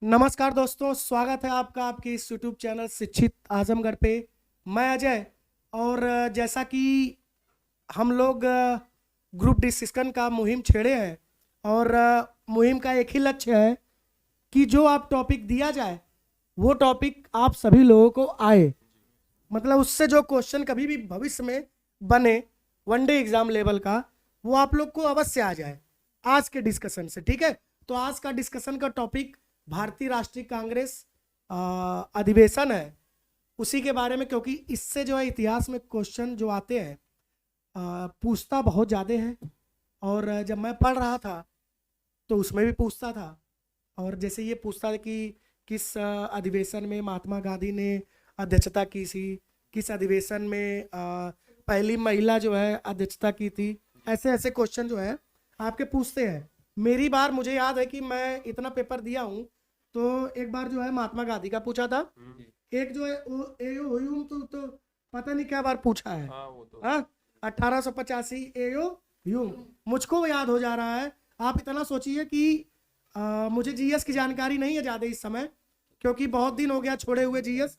नमस्कार दोस्तों, स्वागत है आपका आपके इस यूट्यूब चैनल शिक्षित आजमगढ़ पे। मैं अजय। और जैसा कि हम लोग ग्रुप डिस्कशन का मुहिम छेड़े हैं और मुहिम का एक ही लक्ष्य है कि जो आप टॉपिक दिया जाए वो टॉपिक आप सभी लोगों को आए। मतलब उससे जो क्वेश्चन कभी भी भविष्य में बने वनडे एग्जाम लेवल का, वो आप लोग को अवश्य आ जाए आज के डिस्कशन से। ठीक है, तो आज का डिस्कशन का टॉपिक भारतीय राष्ट्रीय कांग्रेस अधिवेशन है, उसी के बारे में। क्योंकि इससे जो है इतिहास में क्वेश्चन जो आते हैं पूछता बहुत ज़्यादा है। और जब मैं पढ़ रहा था तो उसमें भी पूछता था। और जैसे ये पूछता था कि किस अधिवेशन में महात्मा गांधी ने अध्यक्षता की थी, किस अधिवेशन में पहली महिला जो है अध्यक्षता की थी। ऐसे ऐसे क्वेश्चन जो है आपके पूछते हैं। मेरी बार मुझे याद है कि मैं इतना पेपर दिया हूँ, तो एक बार जो है महात्मा गांधी का पूछा था। एक जो है वो एयो ह्यूम तो पता नहीं क्या बार पूछा है। वो तो 1885 एयो ह्यूम मुझको याद हो जा रहा है। आप इतना सोचिए कि मुझे जीएस की जानकारी नहीं है ज़्यादा इस समय, क्योंकि बहुत दिन हो गया छोड़े हुए जीएस।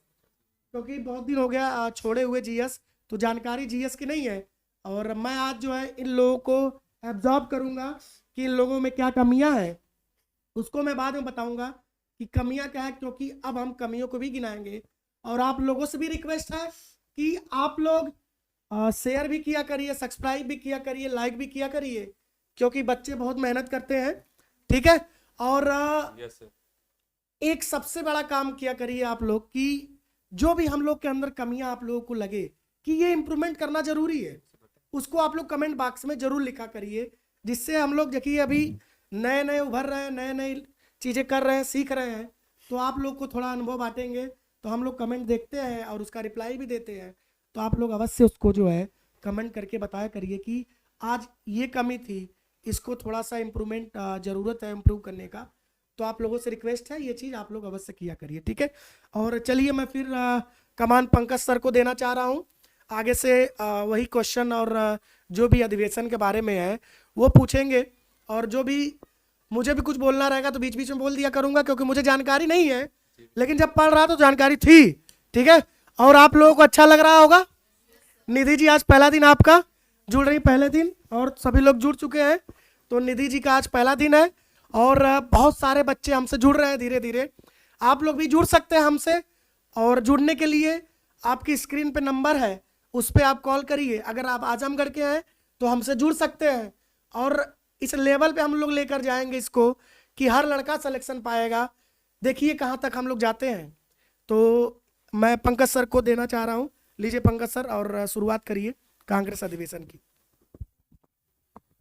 छोड़े हुए जीएस, तो जानकारी जीएस की नहीं है। और मैं आज जो है इन लोगों को एब्जॉर्ब करूंगा कि इन लोगों में क्या कमियां हैं, उसको मैं बाद में बताऊंगा कि कमियां क्या है। क्योंकि अब हम कमियों को भी गिनाएंगे। और आप लोगों से भी रिक्वेस्ट है कि आप लोग शेयर भी किया करिए, सब्सक्राइब भी किया करिए, लाइक भी किया करिए, क्योंकि बच्चे बहुत मेहनत करते हैं। ठीक है। और यस सर। एक सबसे बड़ा काम किया करिए आप लोग कि जो भी हम लोग के अंदर कमियां आप लोगों को लगे कि ये इंप्रूवमेंट करना जरूरी है, उसको आप लोग कमेंट बॉक्स में जरूर लिखा करिए। जिससे हम लोग देखिए अभी नए नए उभर रहे हैं, नए नए चीज़ें कर रहे हैं, सीख रहे हैं, तो आप लोग को थोड़ा अनुभव बांटेंगे। तो हम लोग कमेंट देखते हैं और उसका रिप्लाई भी देते हैं। तो आप लोग अवश्य उसको जो है कमेंट करके बताया करिए कि आज ये कमी थी, इसको थोड़ा सा इम्प्रूवमेंट ज़रूरत है इम्प्रूव करने का। तो आप लोगों से रिक्वेस्ट है, ये चीज़ आप लोग अवश्य किया करिए। ठीक है। और चलिए मैं फिर कमान पंकज सर को देना चाह रहा हूँ। आगे से वही क्वेश्चन और जो भी अधिवेशन के बारे में है वो पूछेंगे। और जो भी मुझे भी कुछ बोलना रहेगा तो बीच बीच में बोल दिया करूंगा, क्योंकि मुझे जानकारी नहीं है, लेकिन जब पढ़ रहा तो जानकारी थी। ठीक है। और आप लोगों को अच्छा लग रहा होगा। निधि जी आज पहला दिन आपका जुड़ रही, पहले दिन, और सभी लोग जुड़ चुके हैं। तो निधि जी का आज पहला दिन है और बहुत सारे बच्चे हमसे जुड़ रहे हैं धीरे धीरे। आप लोग भी जुड़ सकते हैं हमसे। और जुड़ने के लिए आपकी स्क्रीन पे नंबर है, उस पर आप कॉल करिए। अगर आप आजमगढ़ के हैं तो हमसे जुड़ सकते हैं। और इस लेवल पे हम लोग लेकर जाएंगे इसको कि हर लड़का सिलेक्शन पाएगा। देखिए कहाँ तक हम लोग जाते हैं। तो मैं पंकज सर को देना चाह रहा हूँ। लीजिए पंकज सर, और शुरुआत करिए कांग्रेस अधिवेशन की।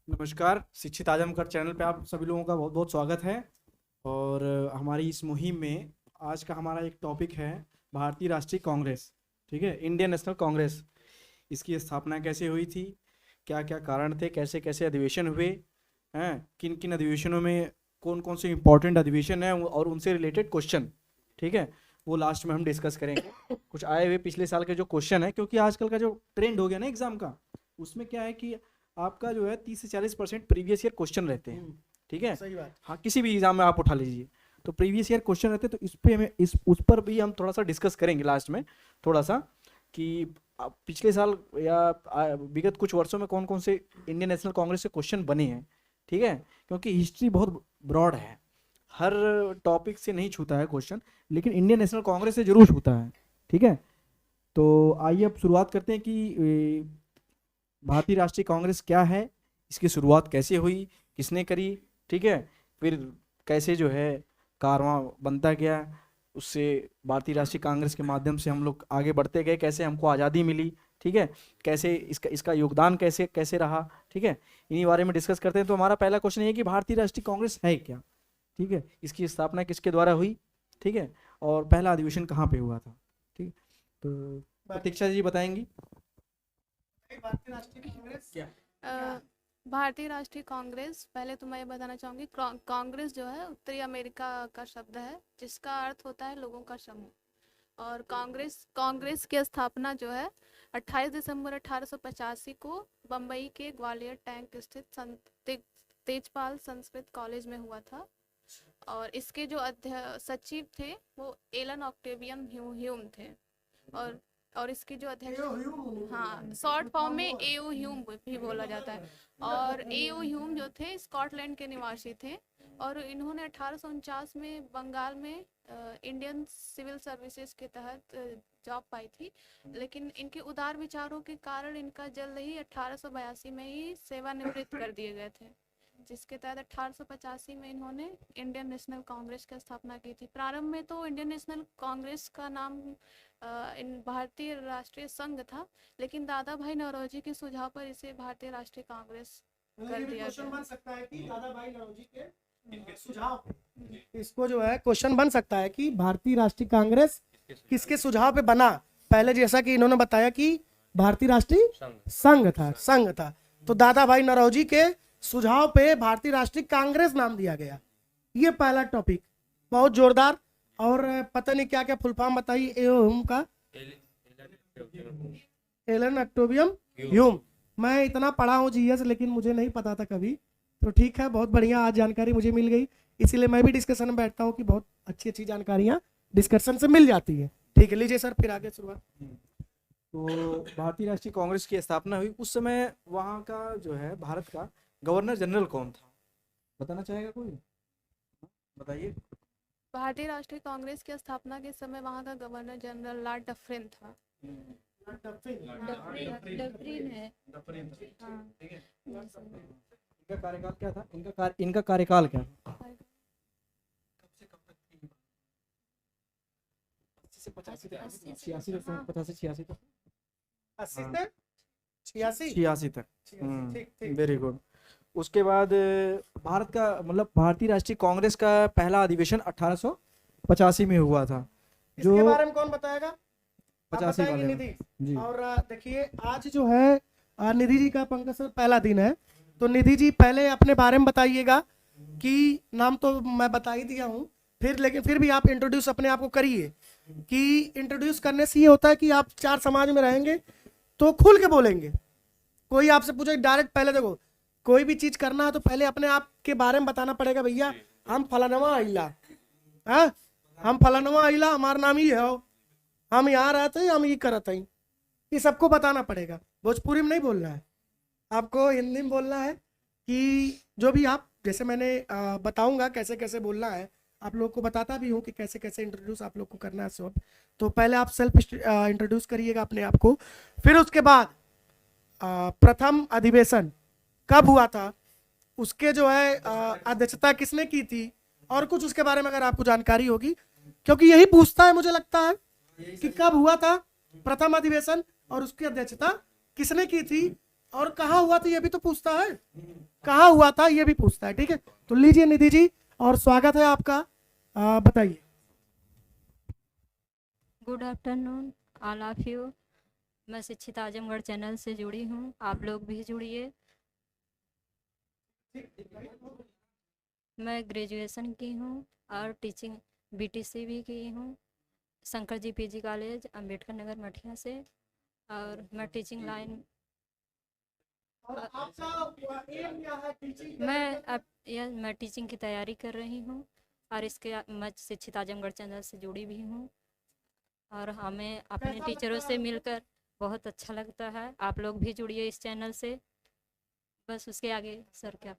नमस्कार, शिक्षित आजमगढ़ चैनल पे आप सभी लोगों का बहुत बहुत स्वागत है। और हमारी इस मुहिम में आज का हमारा एक टॉपिक है भारतीय राष्ट्रीय कांग्रेस। ठीक है, इंडियन नेशनल कांग्रेस। इसकी स्थापना कैसे हुई थी, क्या क्या कारण थे, कैसे कैसे अधिवेशन हुए हैं, किन किन अधिवेशनों में कौन कौन से इंपॉर्टेंट अधिवेशन है और उनसे रिलेटेड क्वेश्चन। ठीक है, वो लास्ट में हम डिस्कस करेंगे। कुछ आए हुए पिछले साल के जो क्वेश्चन है, क्योंकि आजकल का जो ट्रेंड हो गया ना एग्जाम का, उसमें क्या है कि आपका जो है 30 से 40% प्रीवियस ईयर क्वेश्चन रहते हैं। ठीक है, सही बात। हाँ, किसी भी एग्जाम में आप उठा लीजिए तो प्रीवियस ईयर क्वेश्चन रहते हैं। तो इस पे हमें उस पर भी हम थोड़ा सा डिस्कस करेंगे लास्ट में, थोड़ा सा कि पिछले साल या विगत कुछ वर्षों में कौन कौन से इंडियन नेशनल कांग्रेस से क्वेश्चन बने हैं। ठीक है, क्योंकि हिस्ट्री बहुत ब्रॉड है, हर टॉपिक से नहीं छूता है क्वेश्चन, लेकिन इंडियन नेशनल कांग्रेस से जरूर छूता है। ठीक है, तो आइए अब शुरुआत करते हैं कि भारतीय राष्ट्रीय कांग्रेस क्या है, इसकी शुरुआत कैसे हुई, किसने करी। ठीक है, फिर कैसे जो है कारवां बनता गया, उससे भारतीय राष्ट्रीय कांग्रेस के माध्यम से हम लोग आगे बढ़ते गए, कैसे हमको आज़ादी मिली। ठीक है, कैसे इसका इसका योगदान कैसे कैसे रहा। ठीक है, इन्हीं बारे में डिस्कस करते हैं। तो हमारा पहला क्वेश्चन ये है कि भारतीय राष्ट्रीय कांग्रेस है क्या। ठीक है, इसकी स्थापना किसके द्वारा हुई। ठीक है, और पहला अधिवेशन कहाँ पे हुआ था। ठीक है, तो प्रतीक्षा जी बताएंगी। भारतीय राष्ट्रीय कांग्रेस क्या भारतीय राष्ट्रीय कांग्रेस, पहले तो मैं ये बताना चाहूँगी, कांग्रेस जो है उत्तरी अमेरिका का शब्द है, जिसका अर्थ होता है लोगों का समूह। और कांग्रेस की स्थापना जो है 28 दिसंबर 1885 को बम्बई के ग्वालियर टैंक स्थित संत तेजपाल संस्कृत कॉलेज में हुआ था। और इसके जो सचिव थे वो एलन ऑक्टेवियन ह्यूम थे। और इसके जो अध्यक्ष, हाँ, शॉर्ट फॉर्म में एओ ह्यूम भी बोला जाता है। और एओ ह्यूम जो थे स्कॉटलैंड के निवासी थे और इन्होंने 1849 में बंगाल में इंडियन सिविल सर्विसेज के तहत जॉब पाई थी, लेकिन इनके उदार विचारों के कारण इनका जल्द ही 1882 में ही सेवानिवृत्त कर दिए गए थे, जिसके तहत 1885 में इन्होंने इंडियन नेशनल कांग्रेस की स्थापना की थी। प्रारंभ में तो इंडियन नेशनल कांग्रेस का नाम भारतीय राष्ट्रीय संघ था, लेकिन दादा भाई नौरोजी के सुझाव पर इसे भारतीय राष्ट्रीय कांग्रेस कर दिया क्वेश्चन गया। बन सकता है कि दादा भाई नौरोजी के सुझाव, इसको जो है क्वेश्चन बन सकता है कि भारतीय राष्ट्रीय कांग्रेस किसके सुझाव पे बना। पहले जैसा कि इन्होंने बताया कि भारतीय राष्ट्रीय संघ था, तो दादा भाई नौरोजी के सुझाव पे भारतीय राष्ट्रीय कांग्रेस नाम दिया गया। ये पहला टॉपिक बहुत जोरदार। और पता नहीं क्या क्या फुल फॉर्म बताइए एओ का, एलन ऑक्टेवियन ह्यूम। मैं इतना पढ़ा हूँ जीएस, लेकिन मुझे नहीं पता था कभी, तो ठीक है, बहुत बढ़िया आज जानकारी मुझे मिल गई। इसीलिए मैं भी डिस्कशन में बैठता हूँ कि बहुत अच्छी अच्छी जानकारियाँ डिस्कशन से मिल जाती है। ठीक है, लीजिए सर, फिर आगे शुरुआत। तो भारतीय राष्ट्रीय कांग्रेस की स्थापना हुई उस समय वहाँ का जो है भारत का गवर्नर जनरल कौन था, बताना चाहेगा कोई? बताइए। भारतीय राष्ट्रीय कांग्रेस की स्थापना के समय वहाँ का गवर्नर जनरल लॉर्ड डफरिन था। डफरिन है, हाँ। इनका कार्यकाल क्या था? इनका कार्यकाल क्या? 86 तक। Very good. उसके बाद भारत का मतलब भारतीय राष्ट्रीय कांग्रेस का पहला अधिवेशन 1885 में हुआ था। इसके बारे में कौन बताएगा? 85 वाले निधि जी। और देखिए आज जो है निधि जी का पंकज सर पहला दिन है, तो निधि जी पहले अपने बारे में बताइएगा कि नाम तो मैं बता ही दिया हूँ, लेकिन फिर भी आप इंट्रोड्यूस अपने आप को करिए। कि इंट्रोड्यूस करने से ये होता है कि आप चार समाज में रहेंगे तो खुल के बोलेंगे। कोई आपसे पूछे डायरेक्ट, पहले देखो कोई भी चीज करना है तो पहले अपने आप के बारे में बताना पड़ेगा। भैया हम फलानवा आइला, हम फलानवा आइला, हमारा नाम ही है, हम यहाँ रहते हैं, हम ये करते हैं, ये सबको बताना पड़ेगा। भोजपुरी में नहीं बोलना है, आपको हिंदी में बोलना है। कि जो भी आप, जैसे मैंने बताऊंगा कैसे कैसे बोलना है, आप लोग को बताता भी हूँ कि कैसे कैसे इंट्रोड्यूस आप लोग को करना है सब। तो पहले आप सेल्फ इंट्रोड्यूस करिएगा अपने आप को। फिर उसके बाद प्रथम अधिवेशन कब हुआ था, उसके जो है अध्यक्षता किसने की थी, और कुछ उसके बारे में अगर आपको जानकारी होगी, क्योंकि यही पूछता है मुझे लगता है कि कब हुआ था प्रथम अधिवेशन और उसकी अध्यक्षता किसने की थी और कहाँ हुआ था, ये भी तो पूछता है, कहाँ हुआ था ये भी पूछता है। ठीक है, तो लीजिए निधि जी, और स्वागत है आपका, बताइए। Good afternoon all of you. मैं शिक्षित आजमगढ़ चैनल से जुड़ी हूँ, आप लोग भी जुड़िए। मैं ग्रेजुएशन की हूँ और टीचिंग बीटीसी भी की हूँ, शंकर जी पीजी कॉलेज अंबेडकर नगर मठिया से। और मैं टीचिंग लाइन, मैं टीचिंग की तैयारी कर रही हूँ और इसके मैं शिक्षित आजमगढ़ चैनल से जुड़ी भी हूँ और हमें अपने टीचरों से मिलकर बहुत अच्छा लगता है। आप लोग भी जुड़िए इस चैनल से। बस उसके आगे सर क्या?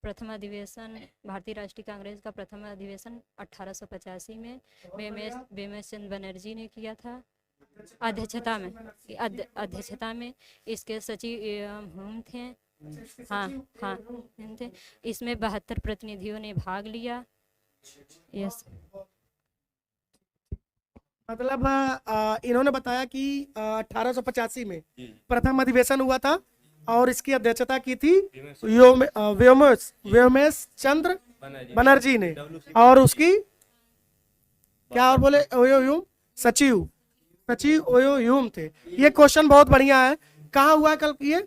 प्रथम अधिवेशन, भारतीय राष्ट्रीय कांग्रेस का प्रथम अधिवेशन 1885 में बेमेश चंद्र बनर्जी ने किया था अध्यक्षता में। इसके सचिव हम थे, हाँ थे। इसमें 72 प्रतिनिधियों ने भाग लिया। यस, मतलब इन्होंने बताया कि 1885 में प्रथम अधिवेशन हुआ था और इसकी अध्यक्षता की थी व्योमेश चंद्र बनर्जी ने, और उसकी क्या और बोले ओयो सचिव ओयो ह्यूम थे। ये क्वेश्चन बहुत बढ़िया है। कहाँ हुआ कल? ये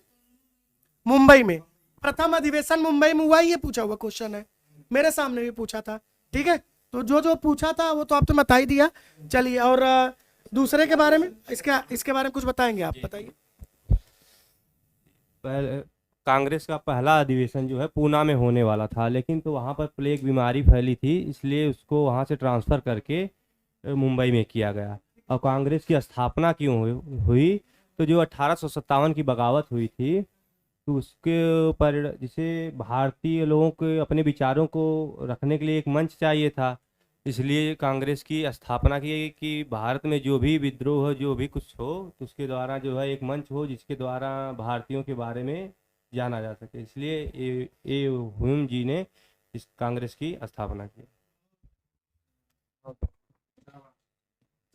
मुंबई में प्रथम अधिवेशन मुंबई में हुआ, ये पूछा हुआ क्वेश्चन है, मेरे सामने भी पूछा था। ठीक है, तो जो पूछा था वो तो आपने बता ही दिया। चलिए, और दूसरे के बारे में, इसके बारे में कुछ बताएंगे आप? बताइए। पहले कांग्रेस का पहला अधिवेशन जो है पूना में होने वाला था, लेकिन तो वहाँ पर प्लेग बीमारी फैली थी, इसलिए उसको वहाँ से ट्रांसफ़र करके मुंबई में किया गया। और कांग्रेस की स्थापना क्यों हुई, तो जो 1857 की बगावत हुई थी, तो उसके ऊपर जिसे भारतीय लोगों के अपने विचारों को रखने के लिए एक मंच चाहिए था, इसलिए कांग्रेस की स्थापना की गई कि भारत में जो भी विद्रोह हो, जो भी कुछ हो, तो उसके द्वारा जो है एक मंच हो जिसके द्वारा भारतीयों के बारे में जाना जा सके, इसलिए ए ह्यूम जी ने इस कांग्रेस की स्थापना की।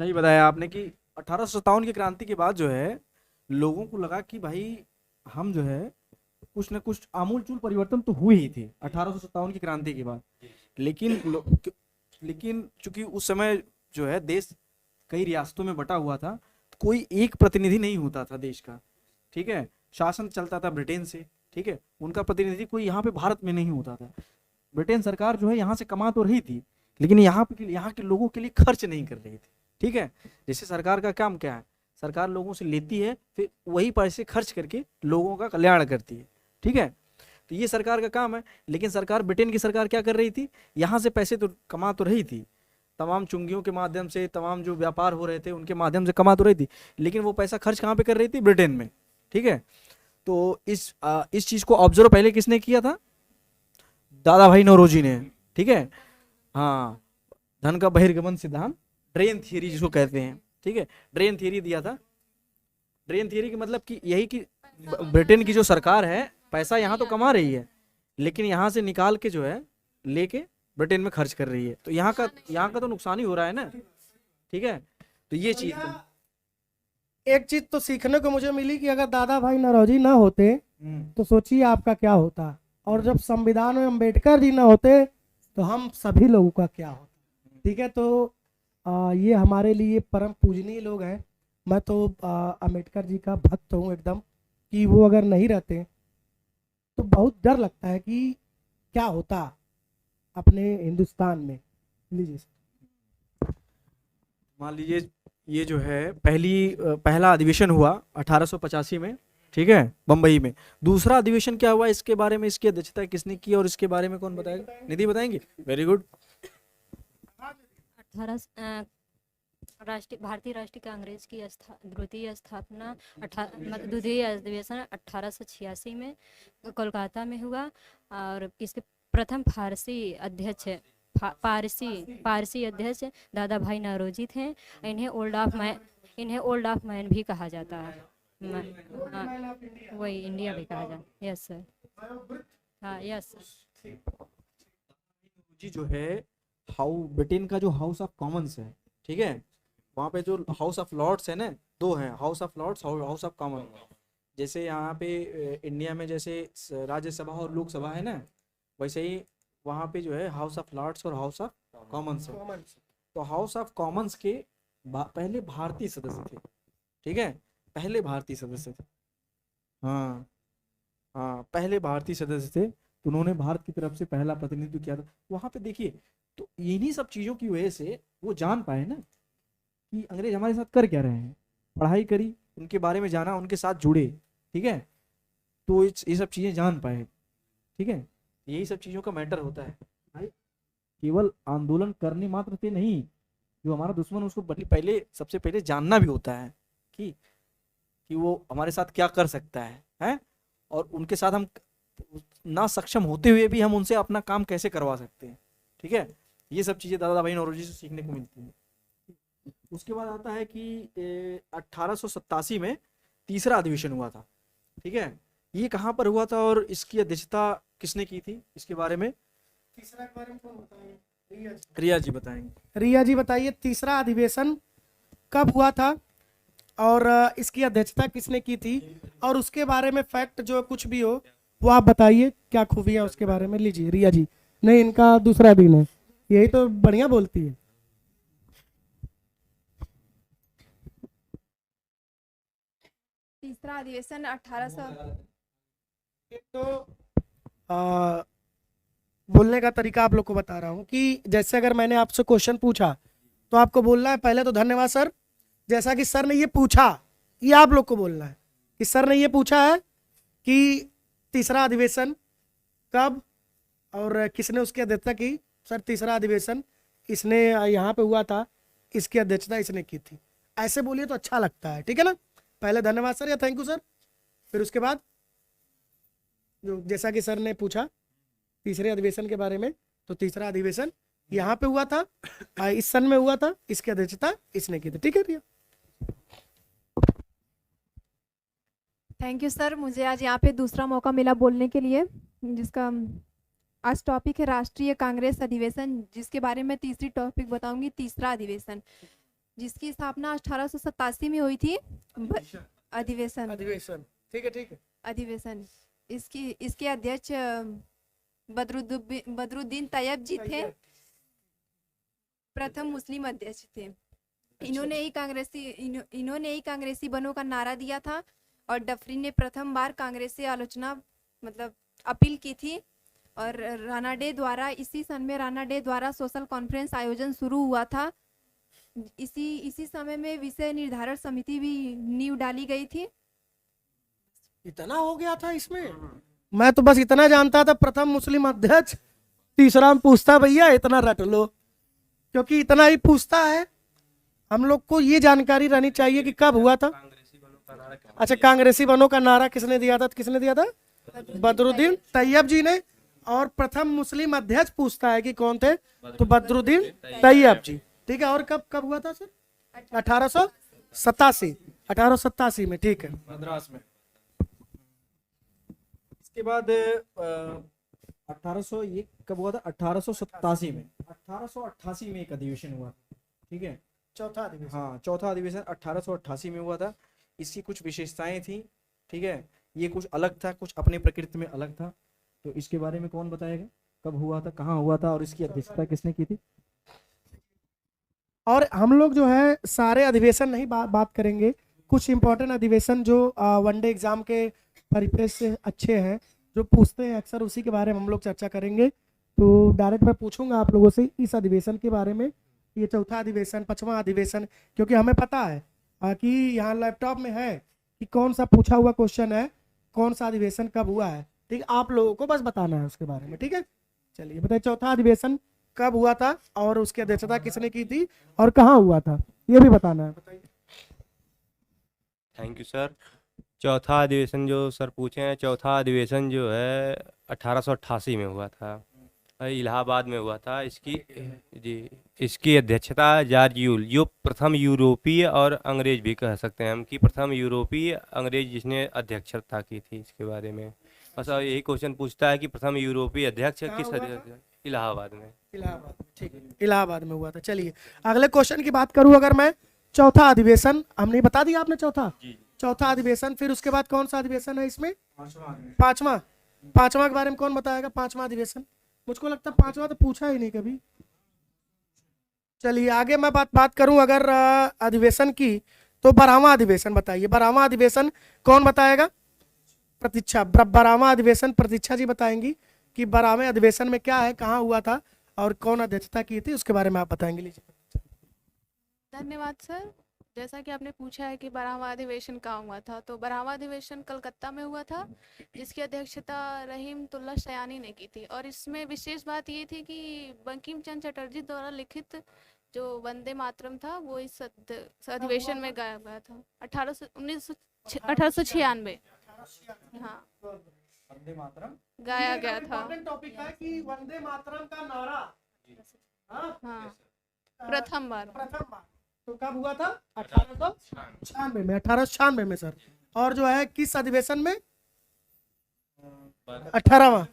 सही बताया आपने कि 1857 की क्रांति के बाद जो है लोगों को लगा कि भाई हम जो है कुछ न कुछ आमूलचूल परिवर्तन तो हुए ही थे 1857 की क्रांति के बाद, लेकिन चूंकि उस समय जो है देश कई रियासतों में बटा हुआ था, तो कोई एक प्रतिनिधि नहीं होता था देश का, ठीक है, शासन चलता था ब्रिटेन से, ठीक है, उनका प्रतिनिधि कोई यहाँ पे भारत में नहीं होता था। ब्रिटेन सरकार जो है यहाँ से कमा तो रही थी, लेकिन यहाँ के लोगों के लिए खर्च नहीं कर रही थी, ठीक है। जैसे सरकार का काम क्या है, सरकार लोगों से लेती है, फिर वही पैसे खर्च करके लोगों का कल्याण करती है, ठीक है। तो ये सरकार का काम है, लेकिन सरकार ब्रिटेन की सरकार क्या कर रही थी, यहाँ से पैसे तो कमा तो रही थी, तमाम चुंगियों के माध्यम से, तमाम जो व्यापार हो रहे थे उनके माध्यम से कमा तो रही थी, लेकिन वो पैसा खर्च कहाँ पे कर रही थी, ब्रिटेन में, ठीक है। तो इस चीज को ऑब्जर्व पहले किसने किया था, दादा भाई नौरोजी ने, ठीक है। हाँ, धन का बहिर्गमन सिद्धांत, ड्रेन थियरी जिसको कहते हैं, ठीक है, ड्रेन थियरी दिया था। ड्रेन थियरी की मतलब कि यही कि ब्रिटेन की जो सरकार है पैसा यहाँ तो कमा रही है, लेकिन यहाँ से निकाल के जो है लेके ब्रिटेन में खर्च कर रही है, तो यहाँ का तो नुकसान ही हो रहा है ना, ठीक है। तो ये चीज एक चीज तो सीखने को मुझे मिली कि अगर दादा भाई नौरोजी ना होते तो सोचिए आपका क्या होता, और जब संविधान में अम्बेडकर जी ना होते तो हम सभी लोगों का क्या होता, ठीक है। तो ये हमारे लिए परम पूजनीय लोग हैं। मैं तो अम्बेडकर जी का भक्त हूँ एकदम, कि वो अगर नहीं रहते तो बहुत डर लगता है कि क्या होता अपने हिंदुस्तान में। लीजिए, मान लीजिए ये जो है पहला अधिवेशन हुआ 1885 में, ठीक है, बम्बई में। दूसरा अधिवेशन क्या हुआ, इसके बारे में, इसकी अध्यक्षता किसने की और इसके बारे में कौन बताएगा, निधि बताएंगे, वेरी गुड। भारतीय राष्ट्रीय कांग्रेस की द्वितीय स्थापना द्वितीय अधिवेशन 1886 में कोलकाता में हुआ, और इसके प्रथम फारसी अध्यक्ष दादा भाई नौरोजी थे। इन्हें ओल्ड ऑफ मैन भी कहा जाता है, वही इंडिया भी कहा जाता है। यस सर, हाँ यस जी जो है ब्रिटेन का जो हाउस ऑफ कॉमन्स है, ठीक है, वहाँ पे जो हाउस ऑफ लॉर्ड्स है ना, दो हैं, हाउस ऑफ लॉर्ड्स और हाउस ऑफ कॉमन। जैसे यहाँ पे इंडिया में जैसे राज्यसभा और लोकसभा है ना, वैसे ही वहाँ पे जो है हाउस ऑफ लॉर्ड्स और हाउस ऑफ कॉमन्स है। तो हाउस ऑफ कॉमन्स के पहले भारतीय सदस्य थे, ठीक है, पहले भारतीय सदस्य थे, हाँ हाँ, पहले भारतीय सदस्य थे, तो उन्होंने भारत की तरफ से पहला प्रतिनिधित्व किया था वहाँ पे। देखिए, तो इन्हीं सब चीज़ों की वजह से वो जान पाए ना कि अंग्रेज हमारे साथ कर क्या रहे हैं, पढ़ाई करी, उनके बारे में जाना, उनके साथ जुड़े, ठीक है, तो ये सब चीज़ें जान पाए, ठीक है। यही सब चीज़ों का मैटर होता है भाई, केवल आंदोलन करने मात्र से नहीं, जो हमारा दुश्मन उसको पहले सबसे पहले जानना भी होता है कि वो हमारे साथ क्या कर सकता है, और उनके साथ हम ना सक्षम होते हुए भी हम उनसे अपना काम कैसे करवा सकते हैं, ठीक है। ये सब चीज़ें दादा भाई नौरोजी से सीखने को मिलती हैं। उसके बाद आता है कि 1887 में तीसरा अधिवेशन हुआ था, ठीक है। ये कहाँ पर हुआ था और इसकी अध्यक्षता किसने की थी, इसके बारे में तीसरा के बारे में कौन बताएंगे, रिया जी बताएंगे। रिया जी बताइए, तीसरा अधिवेशन कब हुआ था और इसकी अध्यक्षता किसने की थी, और उसके बारे में फैक्ट जो कुछ भी हो वो आप बताइए, क्या खूबियाँ उसके बारे में। लीजिए रिया जी, नहीं इनका दूसरा दिन है, यही तो बढ़िया बोलती है। तीसरा अधिवेशन 1800 तो बोलने का तरीका आप लोग को बता रहा हूँ कि जैसे अगर मैंने आपसे क्वेश्चन पूछा तो आपको बोलना है पहले तो धन्यवाद सर, जैसा कि सर ने ये पूछा, ये आप लोग को बोलना है कि सर ने ये पूछा है कि तीसरा अधिवेशन कब और किसने उसकी अध्यक्षता की? सर तीसरा अधिवेशन इसने यहाँ पे हुआ था, इसकी अध्यक्षता इसने की थी। ऐसे बोलिए तो अच्छा लगता है, ठीक है ना। पहले धन्यवाद सर या थैंक यू सर। फिर उसके बाद जो जैसा कि सर ने पूछा तीसरे अधिवेशन के बारे में, तो तीसरा अधिवेशन यहाँ पे हुआ था, इस सन में हुआ था, इसकी अध्यक्षता इसने की थी, ठीक है भैया। थैंक यू सर, मुझे आज यहाँ पे दूसरा मौका मिला बोलने के लिए, जिसका आज टॉपिक है राष्ट्रीय कांग्रेस अधिवेशन, जिसके बारे में तीसरी टॉपिक बताऊंगी, तीसरा अधिवेशन, जिसकी स्थापना 1887 में हुई थी। अधिवेशन अधिवेशन ठीक है, ठीक है। अधिवेशन इसके अध्यक्ष बदरुद्दीन तैयब जी थे, प्रथम मुस्लिम अध्यक्ष थे। इन्होंने ही कांग्रेसी बनों का नारा दिया था और डफरिन ने प्रथम बार कांग्रेस से आलोचना मतलब अपील की थी। और राणा डे द्वारा इसी सन में राणा डे द्वारा सोशल कॉन्फ्रेंस आयोजन शुरू हुआ था। इसी समय में विषय निर्धारण समिति भी नींव डाली गई थी। इतना हो गया था इसमें, मैं तो बस इतना जानता था प्रथम मुस्लिम अध्यक्ष, तीसरा में पूछता भैया इतना रट लो, क्योंकि इतना ही पूछता है। हम लोग को ये जानकारी रहनी चाहिए कि कब हुआ था। अच्छा, कांग्रेसी बनों का नारा किसने दिया था? किसने दिया था? बदरुद्दीन तैयब जी ने। और प्रथम मुस्लिम अध्यक्ष पूछता है कि कौन थे, तो बदरुद्दीन तैयब जी, ठीक है। और कब हुआ था सर? 1887 में, ठीक है, मद्रास में। इसके बाद 1800 ये कब हुआ था? 1887 में। 1888 में एक अधिवेशन हुआ था, ठीक है, चौथा अधिवेशन। हाँ, चौथा अधिवेशन 1888 में हुआ था। इसकी कुछ विशेषताएं थी, ठीक है, ये कुछ अलग था, कुछ अपनी प्रकृति में अलग था। तो इसके बारे में कौन बताएगा, कब हुआ था, कहाँ हुआ था और इसकी अध्यक्षता किसने की थी? और हम लोग जो है सारे अधिवेशन नहीं बात करेंगे, कुछ इंपॉर्टेंट अधिवेशन जो वनडे एग्जाम के परिप्रेक्ष्य से अच्छे हैं, जो पूछते हैं अक्सर, उसी के बारे में हम लोग चर्चा करेंगे। तो डायरेक्ट मैं पूछूंगा आप लोगों से इस अधिवेशन के बारे में, ये चौथा अधिवेशन, पांचवा अधिवेशन, क्योंकि हमें पता है कि यहाँ लैपटॉप में है कि कौन सा पूछा हुआ क्वेश्चन है, कौन सा अधिवेशन कब हुआ है, ठीक है। आप लोगों को बस बताना है उसके बारे में, ठीक है। चलिए बताइए, चौथा अधिवेशन कब हुआ था और उसकी अध्यक्षता किसने की थी और कहाँ हुआ था, ये भी बताना है, बताइए। Thank you sir. चौथा अधिवेशन जो सर पूछे हैं, चौथा अधिवेशन जो है 1888 में हुआ था, इलाहाबाद में हुआ था। इसकी अध्यक्षता जॉर्ज यूल, जो प्रथम यूरोपीय और अंग्रेज भी कह सकते हैं हम कि प्रथम यूरोपीय अंग्रेज जिसने अध्यक्षता की थी, इसके बारे में बस यही क्वेश्चन पूछता है कि प्रथम यूरोपीय अध्यक्ष किस इलाहाबाद में। इलाहाबाद, ठीक है, इलाहाबाद में हुआ था। चलिए अगले क्वेश्चन की बात करूं अगर मैं, चौथा अधिवेशन हमने बता दिया, आपने चौथा अधिवेशन, फिर उसके बाद कौन सा अधिवेशन है इसमें? पांचवा के बारे में कौन बताएगा? पांचवा अधिवेशन, मुझको लगता है पांचवा तो पूछा ही नहीं कभी। चलिए आगे मैं बात करूं अगर अधिवेशन की, तो 12वां अधिवेशन बताइए। 12वां अधिवेशन कौन बताएगा? प्रतीक्षा। 12वां अधिवेशन प्रतीक्षा जी बताएंगी कि 12वें अधिवेशन में क्या है, कहाँ हुआ था और कौन अध्यक्षता की थी, उसके बारे में आप बताएंगे। लीजिए। धन्यवाद सर। जैसा कि आपने पूछा है कि 12वां अधिवेशन कहाँ हुआ था, तो 12वां अधिवेशन कलकत्ता में हुआ था, जिसकी अध्यक्षता रहीमतुल्लाह सयानी ने की थी। और इसमें विशेष बात ये थी कि बंकिम चंद्र चटर्जी द्वारा लिखित जो वंदे मातरम था वो इस अधिवेशन में गाया गया था। 1896 हाँ गाया गया था। टॉपिक है कि वंदे मातरम का नारा, हाँ, प्रथम बार। तो कब हुआ था? 1896 में सर। और जो है किस अधिवेशन में? 18वां।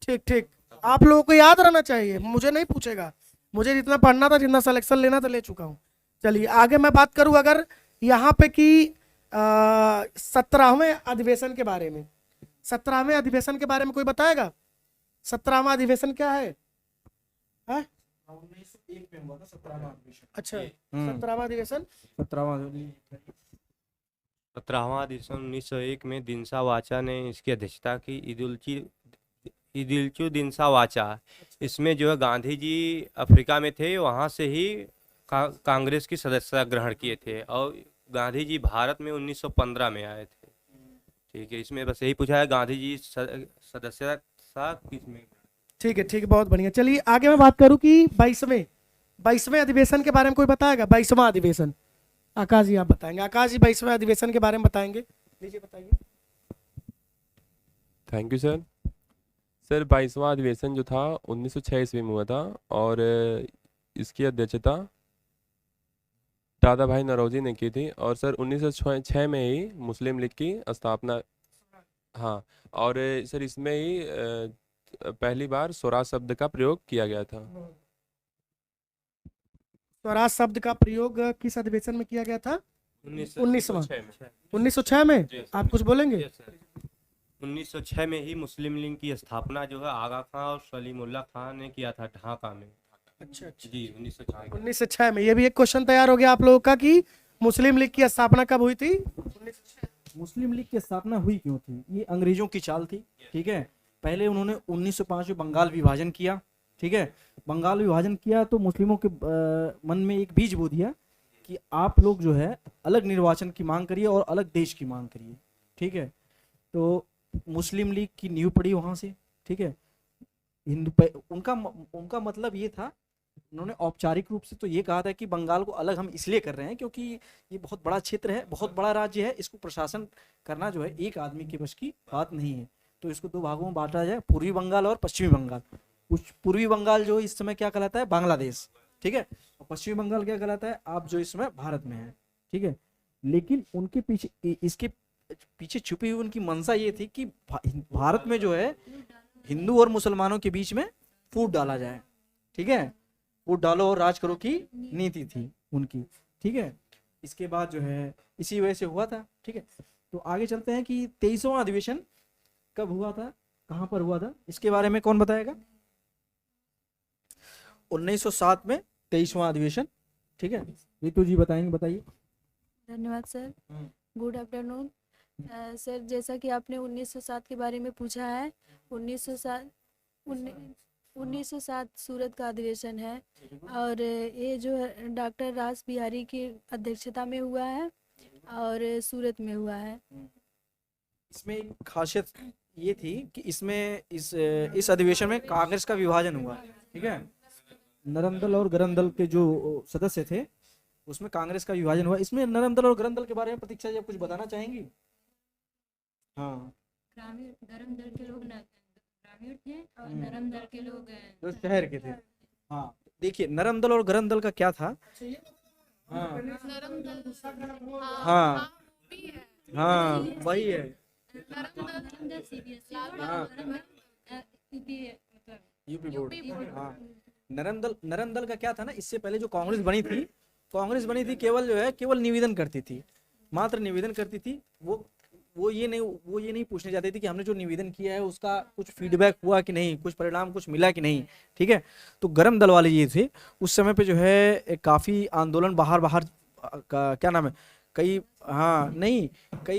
ठीक, आप लोगों को याद रहना चाहिए, मुझे नहीं पूछेगा, मुझे जितना पढ़ना था, जितना सिलेक्शन लेना था ले चुका हूँ। चलिए आगे मैं बात करूँ अगर यहाँ पे कि 17वें अधिवेशन के बारे में। 17वें अधिवेशन के बारे में कोई बताएगा? 17वां अधिवेशन क्या है? 1901 में हुआ था 17वां अधिवेशन। अच्छा, 17वां अधिवेशन 17वां अधिवेशन 1901 में दिनसा वाचा ने इसकी अध्यक्षता की। इदिलचु दिनसा वाचा, इसमें जो है गांधी जी अफ्रीका में थे, वहाँ से ही कांग्रेस की सदस्यता ग्रहण किए थे और गांधी जी भारत में 1915 में आए थे। ठीक है, इसमें बस यही पूछा है गांधी जी सदस्यता किसमें। ठीक है, बहुत बढ़िया। चलिए आगे मैं बात करूं कि 22वें अधिवेशन के बारे में कोई बताएगा? 22वां अधिवेशन, आकाश जी आप बताएंगे। आकाश जी 22वें अधिवेशन के बारे में बताएंगे, लीजिए बताइए। Thank you sir. सर 22वां अधिवेशन जो था 1906 ईस्वी में हुआ था और इसकी अध्यक्षता दादा भाई नौरोजी ने की थी। और सर 1906 में ही मुस्लिम लीग की स्थापना, हाँ, और सर इसमें ही पहली बार स्वराज शब्द का प्रयोग किया गया था। स्वराज शब्द का प्रयोग किस अधिवेशन में किया गया था? 19वां। 1906 में। आप कुछ बोलेंगे? 1906 में ही मुस्लिम लीग की स्थापना जो है आगा खां और सलीमुल्लाह खां ने किया था ढाका में। अच्छा जी 1906 में। ये भी एक क्वेश्चन तैयार हो गया आप लोगों का कि मुस्लिम लीग की स्थापना कब हुई थी? 1906। मुस्लिम लीग की स्थापना हुई क्यों थी? ये अंग्रेजों की चाल थी, ठीक है। पहले उन्होंने 1905 में बंगाल विभाजन किया, ठीक है। बंगाल विभाजन किया तो मुस्लिमों के मन में एक बीज बो दिया कि आप लोग जो है अलग निर्वाचन की मांग करिए और अलग देश की मांग करिए, ठीक है। तो मुस्लिम लीग की नींव पड़ी वहां से, ठीक है। उनका मतलब ये था, उन्होंने औपचारिक रूप से तो ये कहा था कि बंगाल को अलग हम इसलिए कर रहे हैं क्योंकि ये बहुत बड़ा क्षेत्र है, बहुत बड़ा राज्य है, इसको प्रशासन करना जो है एक आदमी के बस की बात नहीं है। तो इसको दो भागों में बांटा जाए, पूर्वी बंगाल और पश्चिमी बंगाल। उस पूर्वी बंगाल जो इस समय क्या कहलाता है? बांग्लादेश, ठीक है। और पश्चिमी बंगाल क्या कहलाता है? आप जो इस समय भारत में है, ठीक है। लेकिन उनके पीछे, इसके पीछे छुपी हुई उनकी मंशा ये थी कि भारत में जो है हिंदू और मुसलमानों के बीच में फूट डाला जाए, ठीक है। फूट डालो और राज करो की नीति थी उनकी, ठीक है। इसके बाद जो है इसी वजह से हुआ था, ठीक है। तो आगे चलते हैं कि 23वां अधिवेशन कब हुआ था, कहां पर हुआ था, इसके बारे में कौन बताएगा? 1907 में 23वां अधिवेशन, ठीक है। रितु जी बताएंगे, बताइए। धन्यवाद सर। Good afternoon sir. जैसा कि आपने 1907 के बारे में पूछा है, 1907 सूरत का अधिवेशन है और ये जो है डॉक्टर रास बिहारी की अध्यक्षता में हुआ है और सूरत में हुआ है। इसमें एक खासियत ये थी कि इसमें इस अधिवेशन में कांग्रेस का विभाजन हुआ, ठीक है। नरम दल और गरम दल के जो सदस्य थे उसमें कांग्रेस का विभाजन हुआ। इसमें नरम दल और गरम दल के बारे में प्रतीक्षा जी आप कुछ बताना चाहेंगी? हाँ, गरम दल के लोग ग्रामीण थे और नरम दल के लोग जो शहर के थे। हाँ, देखिए नरम दल और गरम दल का क्या था? हाँ हाँ हाँ, वही है। हाँ, यूपी बोर्ड। हाँ, नरम दल का क्या था ना, इससे पहले जो कांग्रेस बनी थी केवल निवेदन करती थी, मात्र निवेदन करती थी। वो ये नहीं पूछने जाती थी कि हमने जो निवेदन किया है उसका कुछ फीडबैक हुआ कि नहीं, कुछ परिणाम कुछ मिला कि नहीं, ठीक है। तो गरम दल वाले ये थे उस समय पे जो है काफी आंदोलन बाहर का क्या नाम है, कई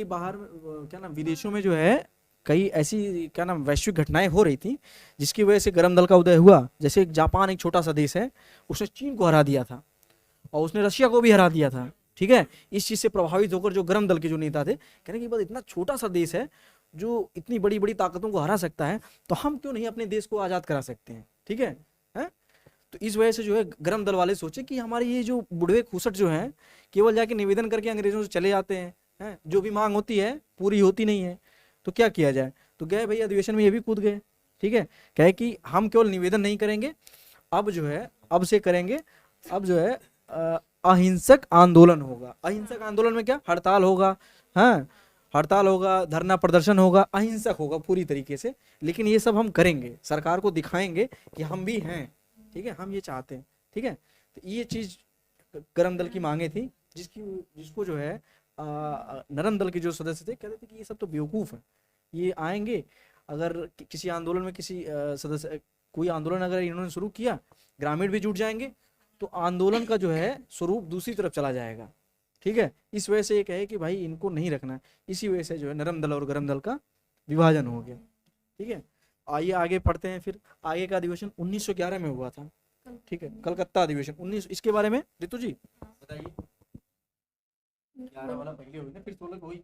बाहर क्या नाम, विदेशों में जो है कई ऐसी क्या नाम वैश्विक घटनाएं हो रही थी जिसकी वजह से गरम दल का उदय हुआ। जैसे जापान एक छोटा सा देश है, उसने चीन को हरा दिया था और उसने रशिया को भी हरा दिया था, ठीक है। इस चीज से प्रभावित होकर जो गरम दल के जो नेता थे कहने की बात, इतना छोटा सा देश है जो इतनी बड़ी बड़ी ताकतों को हरा सकता है, तो हम क्यों नहीं अपने देश को आजाद करा सकते हैं, ठीक है। तो इस वजह से जो है गरम दल वाले सोचे कि हमारे ये जो बुढ़वे खूसट जो हैं केवल जाके निवेदन करके अंग्रेजों से चले जाते हैं, जो भी मांग होती है पूरी होती नहीं है, तो क्या किया जाए। तो गए भाई अधिवेशन में ये भी कूद गए, ठीक है। कहे कि हम केवल निवेदन नहीं करेंगे, अब जो है अहिंसक आंदोलन होगा। अहिंसक आंदोलन में क्या, हड़ताल होगा, हड़ताल होगा, धरना प्रदर्शन होगा, अहिंसक होगा पूरी तरीके से, लेकिन ये सब हम करेंगे, सरकार को दिखाएंगे कि हम भी हैं, ठीक है, हम ये चाहते हैं, ठीक है। तो ये चीज गरम दल की मांगे थी, जिसको जो है नरम दल के जो सदस्य थे कहते थे कि ये सब तो बेवकूफ है, ये आएंगे अगर किसी आंदोलन में किसी सदस्य कोई आंदोलन अगर इन्होंने शुरू किया, ग्रामीण भी जुट जाएंगे तो आंदोलन का जो है स्वरूप दूसरी तरफ चला जाएगा, ठीक है। इस वजह से ये कहे कि भाई इनको नहीं रखना है, इसी वजह से जो है नरम दल और गरम दल का विभाजन हो गया, ठीक है। आइए आगे पढ़ते हैं। फिर आगे का अधिवेशन 1911 में हुआ था, ठीक है, कलकत्ता अधिवेशन 19, इसके बारे में रितु जी बताइए। 11 वाला पहले हुई ना, फिर 16 हुई।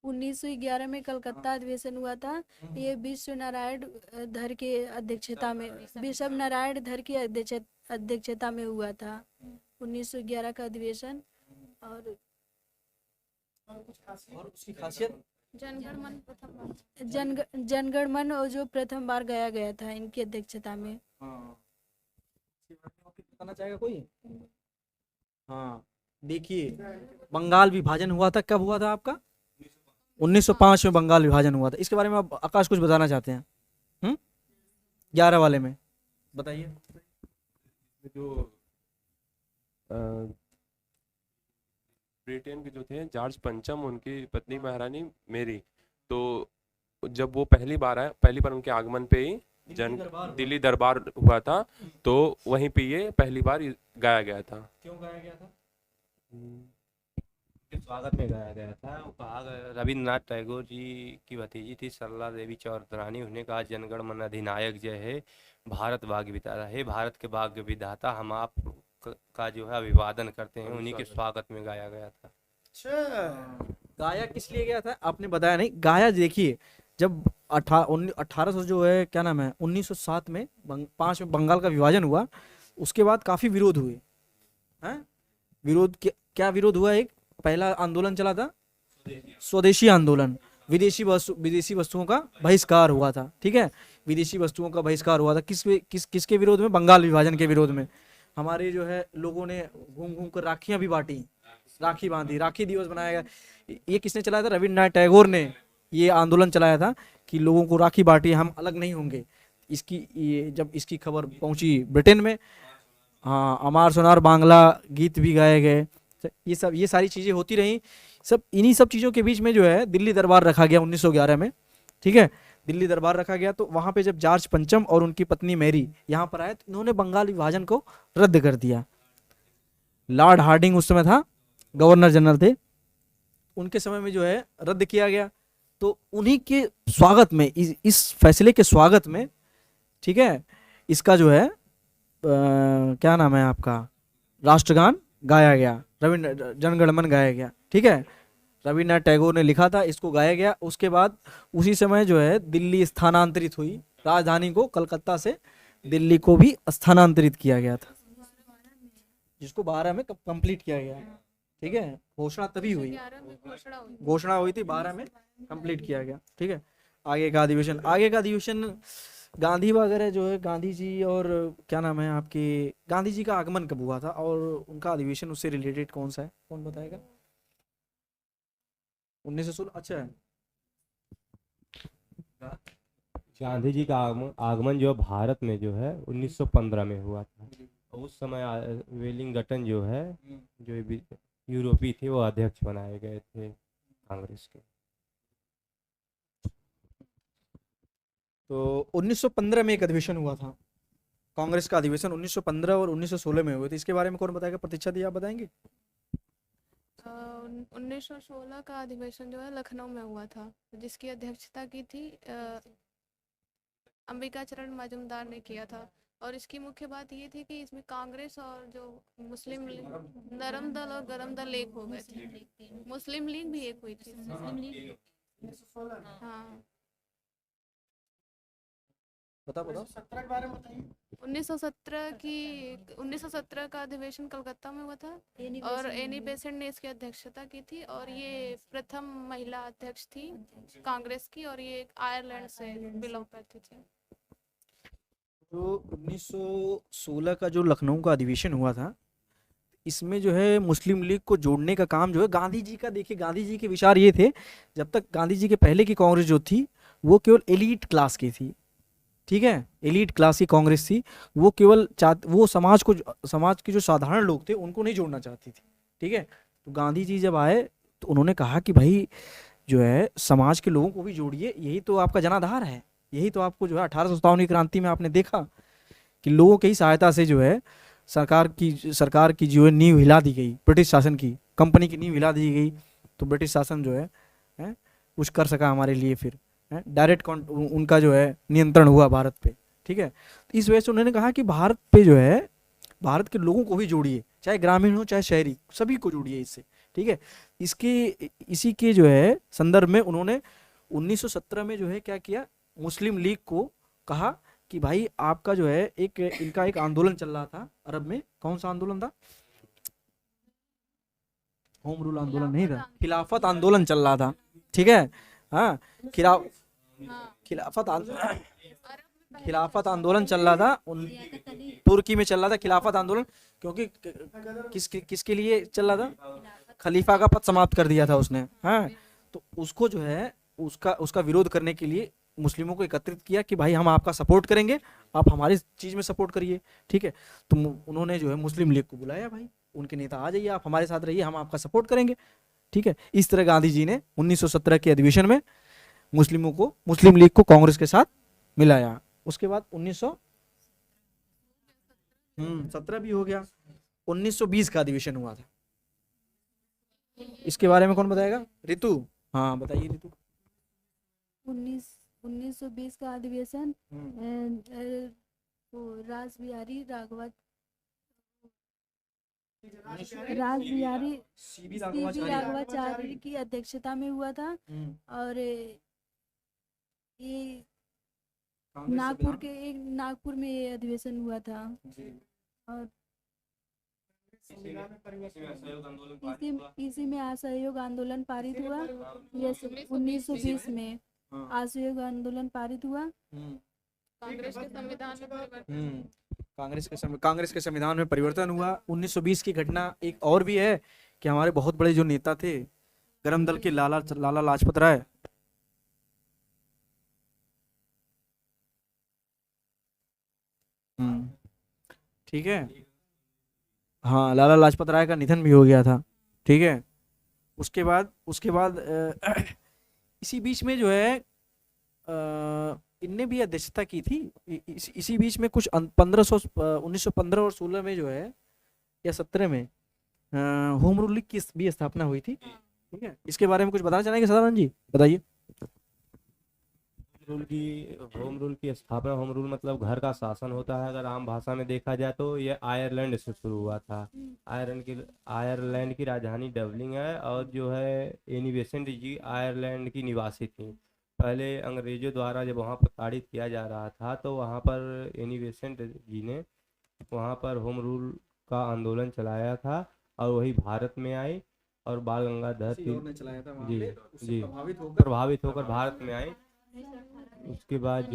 1911 में कलकत्ता अधिवेशन हुआ था। ये विश्व नारायण धर के अध्यक्षता में, विश्व नारायण धर की अध्यक्षता में हुआ था 1911 का अधिवेशन। और उसकी खासियत जनगण मन प्रथम बार। जनगण मन और जो प्रथम बार गाया गया था इनकी अध्यक्षता में। हाँ, इसके बारे में आपको बताना चाहेगा कोई? हाँ, देखिए, बंगाल विभाजन हुआ था, कब हुआ था आपका? 1905 में बंगाल विभाजन हुआ था। इसके बारे में आप आकाश कुछ बताना चाहते हैं? 11 वाले में बताइए। जो ब्रिटेन के जो थे जॉर्ज पंचम, उनकी पत्नी महारानी मेरी, तो जब वो पहली बार उनके आगमन पे ही दिल्ली दरबार हुआ था, तो वहीं पे ये पहली बार गाया गया था। क्यों गाया गया था? के स्वागत में गाया गया था। वो कहा रविन्द्रनाथ टैगोर जी की भतीजी थी सरला देवी चौधरानी, उन्हें कहा जनगण मन अधिनायक जय है, भारत भाग्य विधाता है, भारत के भाग्य विधाता, हम आप का जो है अभिवादन करते हैं, उन्हीं के स्वागत में गाया गया था। अच्छा, गाया किस लिए गया था आपने बताया नहीं। गाया देखिए, जब 1800 जो है क्या नाम है 1907 में 5 में बंगाल का विभाजन हुआ, उसके बाद काफी विरोध हुए हैं। विरोध क्या विरोध हुआ? एक पहला आंदोलन चला था स्वदेशी आंदोलन, विदेशी वस्तुओं का बहिष्कार हुआ था। ठीक है, विदेशी वस्तुओं का बहिष्कार हुआ था किसके विरोध में? बंगाल विभाजन के विरोध में। हमारे जो है लोगों ने घूम घूम कर राखियां भी बांटी, राखी बांधी, राखी दिवस बनाया गया। ये किसने चलाया था? रविन्द्रनाथ टैगोर ने ये आंदोलन चलाया था कि लोगों को राखी बांटी, हम अलग नहीं होंगे। जब इसकी खबर पहुंची ब्रिटेन में, हाँ, अमार सोनार बांग्ला गीत भी गाए गए। ये सारी चीजें होती रही। इन्हीं सब चीजों के बीच में जो है दिल्ली दरबार रखा गया 1911 में। ठीक है, दिल्ली दरबार रखा गया, तो वहां पे जब जॉर्ज पंचम और उनकी पत्नी मैरी यहाँ पर आए, तो इन्होंने बंगाल विभाजन को रद्द कर दिया। लॉर्ड हार्डिंग उस समय था, गवर्नर जनरल थे, उनके समय में जो है रद्द किया गया। तो उन्हीं के स्वागत में, इस फैसले के स्वागत में, ठीक है, इसका जो है क्या नाम है आपका, राष्ट्रगान गाया गया, रविन्द्र जनगण मन गाया गया। ठीक है, रविन्द्रनाथ टैगोर ने लिखा था, इसको गाया गया। उसके बाद उसी समय जो है दिल्ली स्थानांतरित हुई, राजधानी को कलकत्ता से दिल्ली को भी स्थानांतरित किया गया था, जिसको 12 में कंप्लीट किया गया। ठीक है, घोषणा तभी हुई, 11 में घोषणा हुई थी, 12 में कंप्लीट किया गया। ठीक है, आगे का अधिवेशन गांधी वगैरह जो है, गांधी जी और क्या नाम है आपके, गांधी जी का आगमन कब हुआ था और उनका अधिवेशन उससे रिलेटेड कौन सा है, कौन बताएगा? 1916। अच्छा है, गांधी जी का आगमन जो भारत में जो है 1915 में हुआ था। उस समय वेलिंगटन जो है, जो यूरोपीय थे, वो अध्यक्ष बनाए गए थे कांग्रेस के। तो 1915 में एक अधिवेशन हुआ था, कांग्रेस का अधिवेशन 1915 और 1916 में हुए थे। इसके बारे में कौन बताएगा? प्रतीक्षा दी, आप बताएंगे? 1916 का अधिवेशन जो है लखनऊ में हुआ था, जिसकी अध्यक्षता की थी अंबिका चरण मजूमदार ने किया था। और इसकी मुख्य बात ये थी कि इसमें कांग्रेस और जो मुस्लिम लीग, नरम दल और गरम दल एक हो गए थे। मुस्लिम लीग भी एक हुई थी। हाँ, बताओ। 17 के बारे में बताइए। 1917 का अधिवेशन कलकत्ता में हुआ था और एनी बेसेंट ने इसकी अध्यक्षता की थी। और ये प्रथम महिला अध्यक्ष थी कांग्रेस की, और ये आयरलैंड से बिलोंग करती थी। जो 1916 का जो लखनऊ का अधिवेशन हुआ था, इसमें जो है मुस्लिम लीग को जोड़ने का काम जो है गांधी जी का, देखिए गांधी जी के विचार ये थे, जब तक गांधी जी के पहले की कांग्रेस जो थी वो केवल एलीट क्लास की थी। ठीक है, एलीट क्लास की कांग्रेस थी, वो केवल वो समाज के जो साधारण लोग थे उनको नहीं जोड़ना चाहती थी। ठीक है, तो गांधी जी जब आए तो उन्होंने कहा कि भाई जो है समाज के लोगों को भी जोड़िए, यही तो आपका जनाधार है, यही तो आपको जो है 1857 की क्रांति में आपने देखा कि लोगों की सहायता से जो है सरकार की जो है नींव हिला दी गई, ब्रिटिश शासन की कंपनी की नींव हिला दी गई, तो ब्रिटिश शासन जो है कुछ कर सका हमारे लिए, फिर डायरेक्ट उनका जो है नियंत्रण हुआ भारत पे। ठीक है, तो इस वजह से उन्होंने कहा कि भारत पे जो है भारत के लोगों को भी जोड़िए, चाहे ग्रामीण हो चाहे शहरी, सभी को जोड़िए इससे। ठीक है। इसी के जो है संदर्भ में उन्होंने 1917 में जो है क्या किया, मुस्लिम लीग को कहा कि भाई आपका जो है इनका एक आंदोलन चल रहा था अरब में। कौन सा आंदोलन था? होम रूल आंदोलन नहीं था, खिलाफत आंदोलन चल रहा था, ठीक है। हाँ, खिलाफत आंदोलन चल रहा था तुर्की में चल रहा था खिलाफत आंदोलन, क्योंकि किसके लिए चल रहा था? खलीफा का पद समाप्त कर दिया था उसने। हाँ, तो उसको जो है उसका विरोध करने के लिए मुस्लिमों को एकत्रित किया कि भाई हम आपका सपोर्ट करेंगे, आप हमारी चीज में सपोर्ट करिए, ठीक है। तो उन्होंने जो है मुस्लिम लीग को बुलाया, भाई उनके नेता आ जाइए, आप हमारे साथ रहिए, हम आपका सपोर्ट करेंगे, ठीक है। इस तरह गांधी जी ने 1917 के अधिवेशन में मुस्लिम लीग को कांग्रेस के साथ मिलाया। उसके बाद 1917 भी हो गया, 1920 का अधिवेशन हुआ था। इसके बारे में कौन बताएगा? ऋतु, हाँ बताइए ऋतु। 1920 का अधिवेशन रासबिहारी सीबी राघवाचार्य की अध्यक्षता में हुआ था। और ये नागपुर में ये अधिवेशन हुआ था। और इसी में असहयोग आंदोलन पारित हुआ। ये 1920 में असहयोग आंदोलन पारित हुआ। कांग्रेस के संविधान में कांग्रेस के संविधान में परिवर्तन हुआ। 1920 की घटना एक और भी है कि हमारे बहुत बड़े जो नेता थे गरम दल के लाला लाजपत राय, ठीक है, हाँ लाला लाजपत राय का निधन भी हो गया था, ठीक है। उसके बाद इसी बीच में जो है इनने भी अध्यक्षता की थी। इसी बीच में कुछ 1915 और 16 में जो है या 17 में होम रूल लीग की भी स्थापना हुई थी, ठीक है। इसके बारे में कुछ बताना चाहेंगे सदानंद जी? बताइए। होम रूल की स्थापना, होम रूल मतलब घर का शासन होता है। अगर आम भाषा में देखा जाए तो ये आयरलैंड से शुरू हुआ था। आयरलैंड की राजधानी डबलिन है, और जो है एनी बेसेंट जी आयरलैंड की निवासी थी। पहले अंग्रेजों द्वारा जब वहाँ प्रताड़ित किया जा रहा था तो वहाँ पर एनी बेसेंट जी ने वहाँ पर होम रूल का आंदोलन चलाया था, और वही भारत में आई और बाल गंगाधर जी प्रभावित होकर भारत में आई। उसके बाद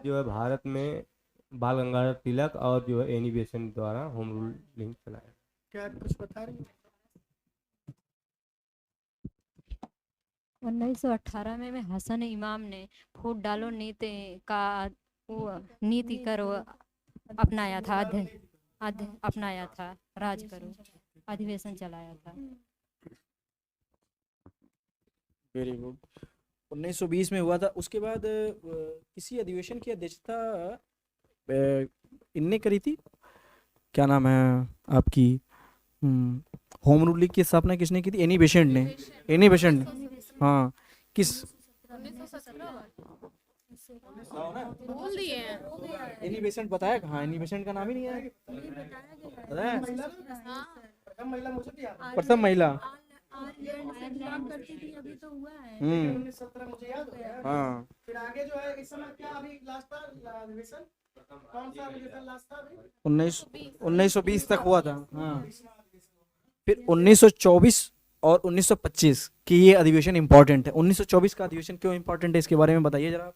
जो है भारत में बाल गंगाधर तिलक और जो है एनी बेसेंट द्वारा होम रूल लिंक चलाया। क्या कुछ बता रहे हैं? 1918 में हसन इमाम ने वोट डालो नीति कर अपनाया था, अपनाया था, राज करो अधिवेशन चलाया था। Very good. 1920 में हुआ था। उसके बाद किसी अधिवेशन की अध्यक्षता इनने करी थी, क्या नाम है आपकी, होम रूल लीग की स्थापना किसने की थी? एनी बेसेंट ने। हाँ, किस बोल दिए हैं। एनी बेसेंट बताया कहाँ? एनी बेसेंट का नाम ही नहीं है, बताया? प्रथम महिला। अभी तो हुआ है। 1917 मुझे याद हो गया। हाँ, फिर आगे जो है इस समय क्या अभी लास्ट था अधिवेशन, कौन सा अधिवेशन लास्ट था अभी? 1920 तक हुआ था। हाँ, फिर 1924 और 1925 की ये अधिवेशन इंपॉर्टेंट है। 1924 का अधिवेशन क्यों इंपॉर्टेंट है, इसके बारे में बताइए जरा।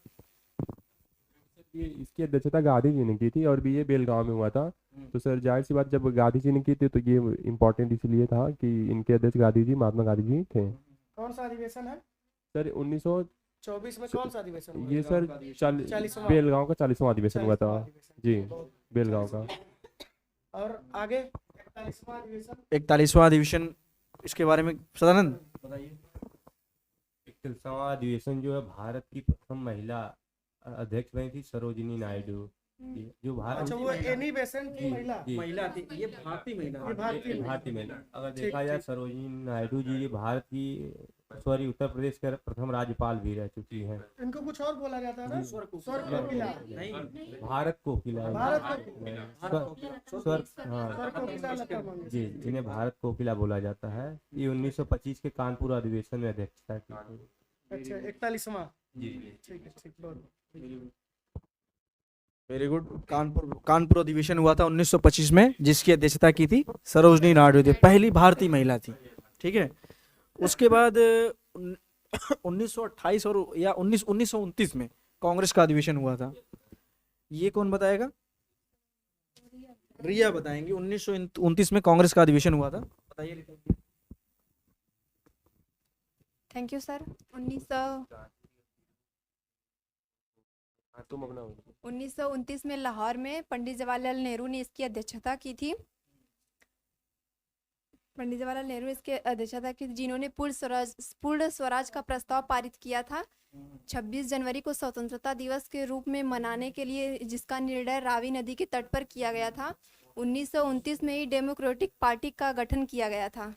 इसकी अध्यक्षता गांधी जी ने की थी और ये बेलगांव में हुआ था। तो सर जाहिर सी बात, जब गांधी जी ने की थी तो ये इम्पोर्टेंट इसलिए था कि इनके अध्यक्ष गांधी जी, महात्मा गांधी जी थे। कौन सा अधिवेशन है सर? 1924 में कौन सा अधिवेशन हुआ? ये सर बेलगांव का 40वां अधिवेशन हुआ था जी, बेलगांव का। और आगे 41वां अधिवेशन। 41वां अधिवेशन, इसके बारे में सदानंद बताइए। 41वां अधिवेशन जो है भारत की प्रथम महिला अध्यक्ष बनी थी सरोजिनी नायडू, जो भारत। अच्छा, वो एनी बेसेंट की महिला थी, ये भारतीय महिला। भारतीय महिला। अगर देखा जाए सरोजिनी नायडू जी ये भारत की सॉरी उत्तर प्रदेश के प्रथम राज्यपाल भी रह चुकी हैं। इनको कुछ और बोला जाता है ना, स्वर कोकिला। भारत कोकिला भारत कोकिला। स्वर हाँ स्वर कोकिला लता मंगेशकर। जी, इन्हें भारत कोकिला बोला जाता है। ये 1925 के कानपुर अधिवेशन में अध्यक्षता की थी। अच्छा, 41वां। जी ठीक है, ठीक, बहुत वेरी गुड। कानपुर अधिवेशन हुआ था 1925 में, जिसकी अध्यक्षता की थी सरोजनी नायडू थी, पहली भारतीय महिला थी। ठीक है, उसके बाद 1928 और या 1929 में कांग्रेस का अधिवेशन हुआ था। ये कौन बताएगा? रिया बताएंगे। 1929 में कांग्रेस का अधिवेशन हुआ था, बताइए रिया। Thank you sir. 1929 में लाहौर में पंडित जवाहरलाल नेहरू ने इसकी अध्यक्षता की थी। पंडित जवाहरलाल नेहरू इसकी अध्यक्षता की थी, जिन्होंने पूर्ण स्वराज का प्रस्ताव पारित किया था 26 जनवरी को स्वतंत्रता दिवस के रूप में मनाने के लिए, जिसका निर्णय रावी नदी के तट पर किया गया था। 1929 में ही डेमोक्रेटिक पार्टी का गठन किया गया था।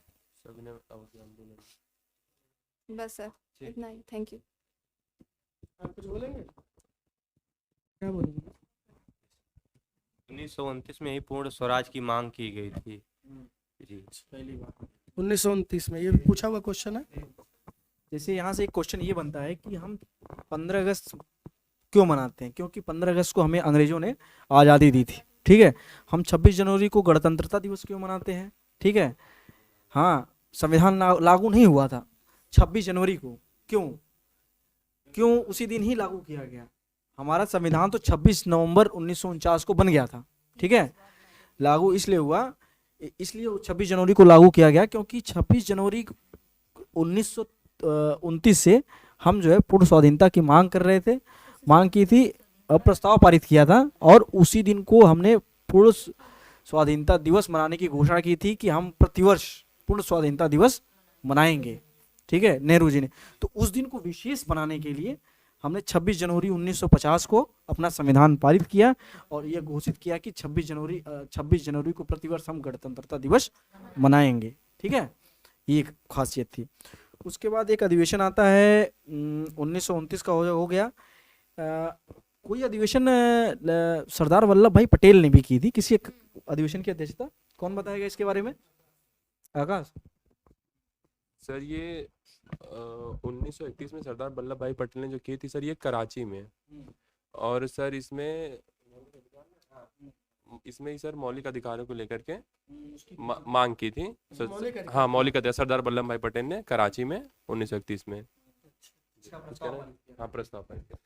बस सर, इतना ही। Thank you. आप कुछ बोलेंगे? क्या बोलेंगे? 1929 में ही पूर्ण स्वराज की मांग की गई थी। जी, पहली बार 1929 में, ये पूछा हुआ क्वेश्चन है। जैसे यहाँ से एक क्वेश्चन ये बनता है कि हम 15 अगस्त क्यों मनाते हैं? क्योंकि 15 अगस्त को हमें अंग्रेजों ने आज़ादी दी थी। ठीक है, हम 26 जनवरी को गणतंत्रता दिवस क्यों मनाते हैं? ठीक है, हाँ, संविधान लागू नहीं हुआ था 26 जनवरी को। क्यों उसी दिन ही लागू किया गया? हमारा संविधान तो 26 नवंबर 1949 को बन गया था। ठीक है, लागू इसलिए हुआ, इसलिए 26 जनवरी को लागू किया गया क्योंकि 26 जनवरी 1929 से हम जो है पूर्ण स्वाधीनता की मांग कर रहे थे, मांग की थी, प्रस्ताव पारित किया था, और उसी दिन को हमने पूर्ण स्वाधीनता दिवस मनाने की घोषणा की थी कि हम प्रतिवर्ष पूर्ण स्वाधीनता दिवस मनाएंगे। ठीक है, नेहरू जी ने तो उस दिन को विशेष बनाने के लिए हमने 26 जनवरी 1950 को अपना संविधान पारित किया और यह घोषित किया कि 26 जनवरी को प्रतिवर्ष हम गणतंत्रता दिवस मनाएंगे। ठीक है, ये एक खासियत थी। उसके बाद एक अधिवेशन आता है 1929 का हो गया। कोई अधिवेशन सरदार वल्लभ भाई पटेल ने भी की थी। किसी एक अधिवेशन की अध्यक्षता कौन बताएगा इसके बारे में? आकाश सर, ये 1931 में सरदार वल्लभ भाई पटेल ने जो की थी सर, ये कराची में। और सर इसमें ही सर मौलिक अधिकारों को लेकर के मांग की थी सर। हाँ, मौलिक अधिकार सरदार वल्लभ भाई पटेल ने कराची में 1931 में हाँ प्रस्ताव पारित किया।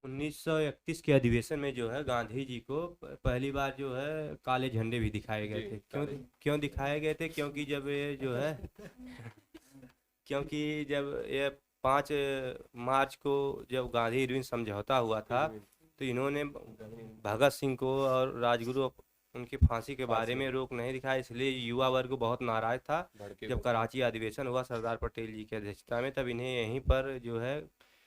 1931 के अधिवेशन में जो है गांधी जी को पहली बार जो है काले झंडे भी दिखाए गए थे। क्यों दिखाए गए थे? क्योंकि जब ये जो है क्योंकि जब ये 5 मार्च को जब गांधी इरविन समझौता हुआ था, तो इन्होंने भगत सिंह को और राजगुरु उनकी फांसी के बारे में रोक नहीं दिखाया, इसलिए युवा वर्ग बहुत नाराज था। जब कराची अधिवेशन हुआ सरदार पटेल जी की अध्यक्षता में, तब इन्हें यहीं पर जो है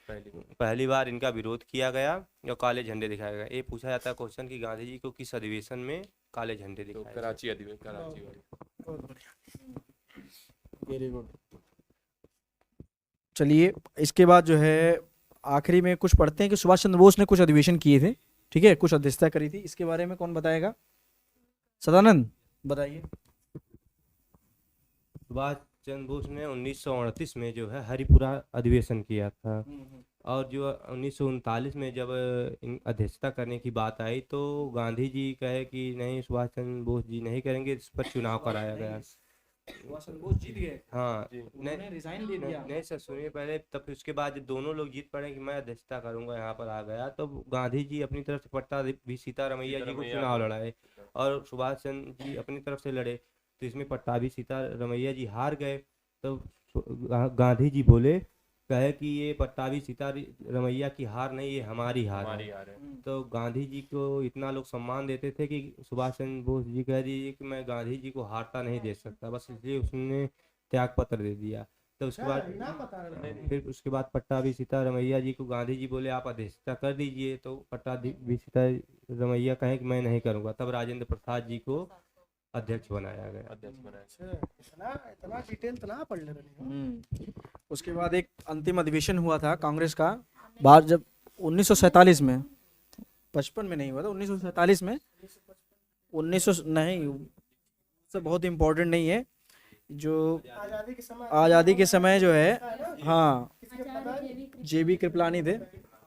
पहली बार इनका विरोध किया गया और काले झंडे दिखाया गया। ये पूछा जाता है क्वेश्चन कि गांधी जी को किस अधिवेशन में काले झंडे दिखाए? कराची अधिवेशन, कराची वेरी गुड। चलिए, इसके बाद जो है आखिरी में कुछ पढ़ते हैं कि सुभाष चंद्र बोस ने कुछ अधिवेशन किए थे। ठीक है, कुछ अध्यक्षता करी थी, इसके बारे में कौन बताएगा? सदानंद बताइए। सुभाष चंद्र बोस ने 1938 में जो है हरिपुरा अधिवेशन किया था, और जो 1939 में जब अध्यक्षता करने की बात आई तो गांधी जी कहे कि नहीं, सुभाष चंद्र बोस जी नहीं करेंगे, इस पर चुनाव कराया गया। सुभाष चंद्र बोस जीत गए। हाँ, उन्होंने रिजाइन दे दिया। नहीं सर, सुनिए पहले, तब फिर उसके बाद जब दोनों लोग जीत पड़े कि मैं अध्यक्षता करूंगा, यहाँ पर आ गया, तो गांधी जी अपनी तरफ से पट्टाभी सीतारमैया जी को चुनाव लड़ाए और सुभाष चंद्र जी अपनी तरफ से लड़े, तो इसमें पट्टाभी सीतारमैया जी हार गए। तो गांधी जी बोले, कहे कि ये पट्टाभी सीतारमैया की हार नहीं, ये हमारी हार है। तो गांधी जी को इतना लोग सम्मान देते थे कि सुभाष चंद्र बोस जी कह दीजिए कि मैं गांधी जी को हारता नहीं दे सकता, बस इसलिए उसने त्याग पत्र दे दिया। तो उसके बाद पट्टाभी सीतारमैया जी को गांधी जी बोले आप अध्यक्षता कर दीजिए, तो पट्टाभी सीतारमैया कहे कि मैं नहीं करूंगा। तब राजेंद्र प्रसाद जी को अध्यक्ष बनाया गया। अध्यक्ष बनाया। इतना इतना डिटेल इतना पढ़ ले रहे हो। उसके बाद एक अंतिम अधिवेशन हुआ था कांग्रेस का, बाहर जब 1947 में, 55 में नहीं हुआ था, 1947 में, 1900 नहीं, सब बहुत इम्पोर्टेंट नहीं है, जो आज़ादी के समय जो है, हाँ, जेबी कृपलानी थे।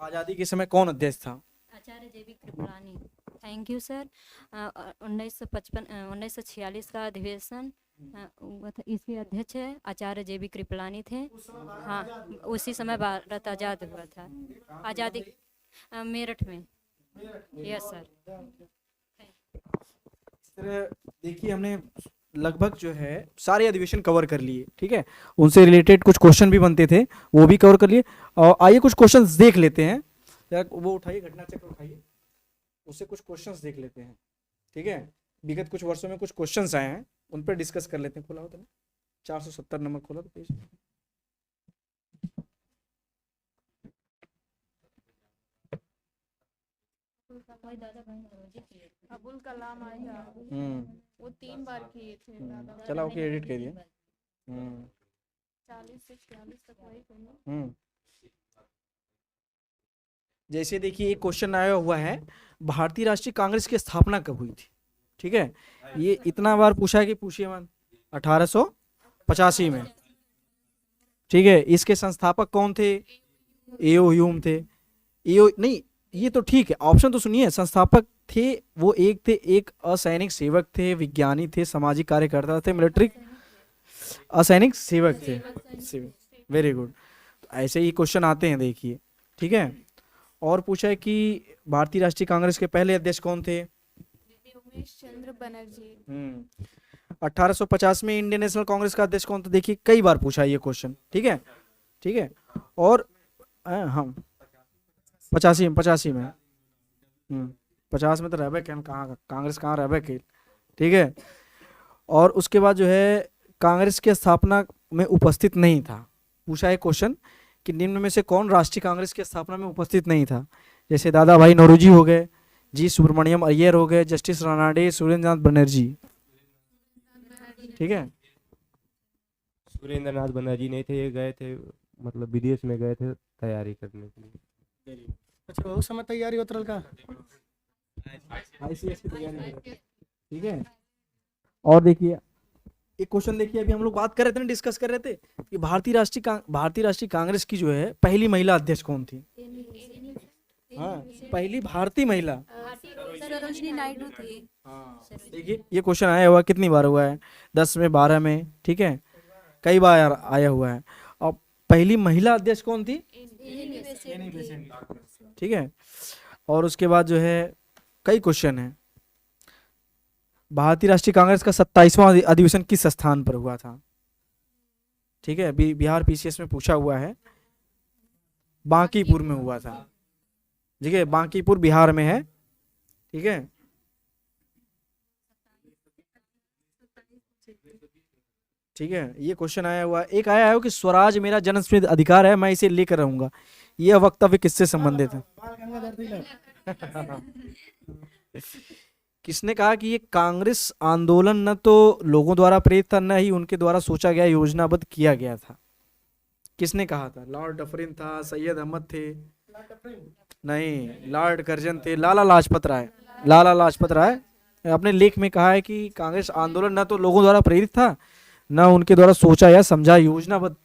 आज़ादी के समय कौन अध्यक्ष था? Acharya J B Kripalani. Thank you sir. 1946 का अधिवेशन हुआ था, इसके अध्यक्ष आचार्य जेबी कृपलानी थे। हाँ, उसी समय भारत आज़ाद हुआ था। आज़ादी मेरठ में। Yes sir. इस तरह देखिए हमने लगभग जो है सारे अधिवेशन कवर कर लिए, ठीक है, उनसे रिलेटेड कुछ क्वेश्चन भी बनते थे वो भी कवर कर लिए। और आइए कुछ क्वेश्चंस देख लेते हैं, वो उठाइए, घटना चक्र उठाइए, उससे कुछ क्वेश्चंस देख लेते हैं, ठीक है। विगत कुछ वर्षों में कुछ क्वेश्चंस आए हैं, उन पर डिस्कस कर लेते हैं। खोला हो तो 470 नंबर खोला तो पेज। अबुल कलाम आया, वो 3 बार किए थे। चला ओके, एडिट कर दिया। 40 से 46 तक वही करना। जैसे देखिए एक क्वेश्चन आया हुआ है, भारतीय राष्ट्रीय कांग्रेस की स्थापना कब हुई थी, ठीक है, ये इतना बार पूछा है कि पूछिए मन। 1885 में, ठीक है। इसके संस्थापक कौन थे? एओ ह्यूम थे। एओ नहीं, ये तो ठीक है, ऑप्शन तो सुनिए। संस्थापक थे वो एक थे, एक असैनिक सेवक थे, विज्ञानी थे, सामाजिक कार्यकर्ता थे, मिलिट्री असैनिक सेवक थे। Very good. ऐसे ही क्वेश्चन आते हैं, देखिए, ठीक है। और पूछा है कि भारतीय राष्ट्रीय कांग्रेस के पहले अध्यक्ष कौन थे? उमेश चंद्र बनर्जी। 1850 में इंडियन नेशनल कांग्रेस का अध्यक्ष कौन था? देखिए कई बार पूछा है ये क्वेश्चन, ठीक है, ठीक है। और हम 85 में 50 में तो रहबे कहाँ कांग्रेस कहाँ रहबे के, ठीक है। और उसके बाद जो है कांग्रेस की स्थापना में उपस्थित नहीं था। पूछा है क्वेश्चन कि निम्न में से कौन राष्ट्रीय कांग्रेस की स्थापना में उपस्थित नहीं था? जैसे दादा भाई नौरोजी हो गए, जी सुब्रमण्यम अय्यर हो गए, जस्टिस रानाडे, सुरेंद्र नाथ बनर्जी, ठीक है। सुरेंद्र नाथ बनर्जी नहीं थे, ये गए थे मतलब विदेश में गए थे तैयारी करने के लिए। अच्छा, बहुत समय तैयारी होत रहल का। ICS की तैयारी, ठीक है। और देखिए एक क्वेश्चन देखिए, अभी हम लोग बात कर रहे थे ना, डिस्कस कर रहे थे कि भारतीय राष्ट्रीय कांग्रेस की जो है पहली महिला अध्यक्ष कौन थी? हाँ, पहली भारतीय महिला सरोजनी नायडू थी। देखिए ये क्वेश्चन आया हुआ, कितनी बार हुआ है? 10 में, 12 में, ठीक है, कई बार आया हुआ है। और पहली महिला अध्यक्ष कौन थी? ठीक है। और उसके बाद जो है कई क्वेश्चन है। भारतीय राष्ट्रीय कांग्रेस का 27वां अधिवेशन किस स्थान पर हुआ था? ठीक है, बिहार PCS में पूछा हुआ है। बांकीपुर में हुआ था, ठीक है, बांकीपुर बिहार में है, ठीक है। ठीक है, ये क्वेश्चन आया हुआ। एक आया है कि स्वराज मेरा जन्मसिद्ध अधिकार है, मैं इसे लेकर रहूंगा। यह वक्तव्य किससे संबंधित है? किसने कहा कि ये कांग्रेस आंदोलन न तो लोगों द्वारा प्रेरित था, न ही उनके द्वारा सोचा गया, योजनाबद्ध किया गया था? किसने कहा था? लॉर्ड डफरिन था, सैयद अहमद थे, नहीं, लॉर्ड कर्जन थे, लाला लाजपत राय। लाला लाजपत राय अपने लेख में कहा है कि कांग्रेस आंदोलन न तो लोगों द्वारा प्रेरित था, न उनके द्वारा सोचा या समझा, योजनाबद्ध